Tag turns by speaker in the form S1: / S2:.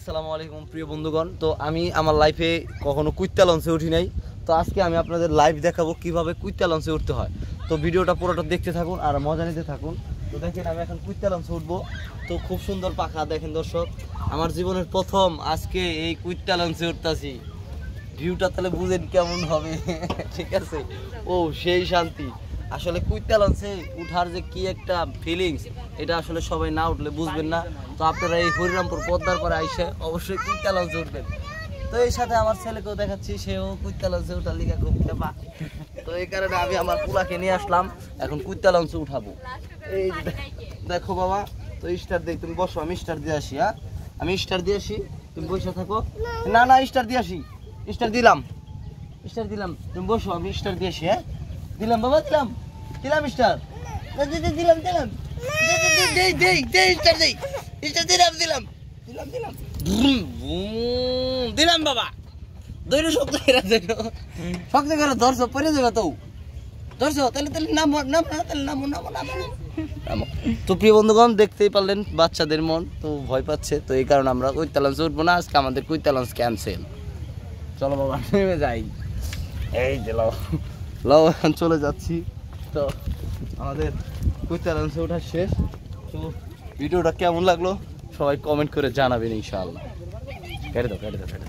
S1: আসসালামু আলাইকুম প্রিয় বন্ধুগণ। তো আমি আমার লাইফে কখনো কুইত্তা লঞ্চে উঠি নাই। তো আজকে আমি আপনাদের লাইভ দেখাবো কিভাবে কুইত্তা লঞ্চে উঠতে হয়। তো ভিডিওটা পুরোটা দেখতে থাকুন আর মজা নিতে থাকুন। তো দেখেন আমি এখন কুইত্তা লঞ্চে উঠবো। তো খুব সুন্দর পাখা দেখেন দর্শক, আমার জীবনের প্রথম আজকে এই কুইত্তা লঞ্চে উঠতেছি। ভিউটা তাহলে বুঝেন কেমন হবে। ঠিক আছে, ও সেই শান্তি। আসলে কুইত্তা লঞ্চে উঠার যে কি একটা ফিলিংস, এটা আসলে সবাই না উঠলে বুঝবেন না। তো আপনারা এই হরিরামপুর পদ্মার পরে আইসে অবশ্যই কুইত্তা লঞ্চে উঠবেন। তো এই সাথে আমার ছেলেকেও দেখাচ্ছি, সেও কুইত্তা লঞ্চে উঠার লিগা খুব খেপা। তো এই কারণে আমি আমার পুলাকে নিয়ে আসলাম, এখন কুইত্তা লঞ্চে উঠাবো। এই দেখো বাবা, তো স্টার দেই, তুমি বসো, আমি স্টার দিয়ে আসি। হ্যাঁ, আমি স্টার দিয়ে আসি, তুমি বসে থাকো। না না, স্টার দিয়ে আসি, স্টার দিলাম, স্টার দিলাম, তুমি বসো, আমি স্টার দিয়ে আসি। হ্যাঁ, দিলাম বাবা, দিলাম দিলাম স্টার, দিলাম দিলাম, দিলাম বাবা। দৈর শক্ত করে শক্ত করে ধরছো, পরে যাবে তো, ধরছো তাহলে তাহলে নাম নাম তাহলে নামো নামো নামো নামো। তো প্রিয় বন্ধুগণ, দেখতেই পারলেন বাচ্চাদের মন তো ভয় পাচ্ছে। তো এই কারণে আমরা কুইত্তা লঞ্চে উঠবো না, আজকে আমাদের কুইত্তা লঞ্চ ক্যান্সেল। চলো বাবা নেমে যাই। এই যে লাও লাও, এখন চলে যাচ্ছি। তো আমাদের কুইত্তা লঞ্চে ওঠা শেষ। তো ভিডিওটা কেমন লাগলো সবাই কমেন্ট করে জানাবেন ইনশাআল্লাহ। কেটে দাও কেটে দাও কেটে দাও।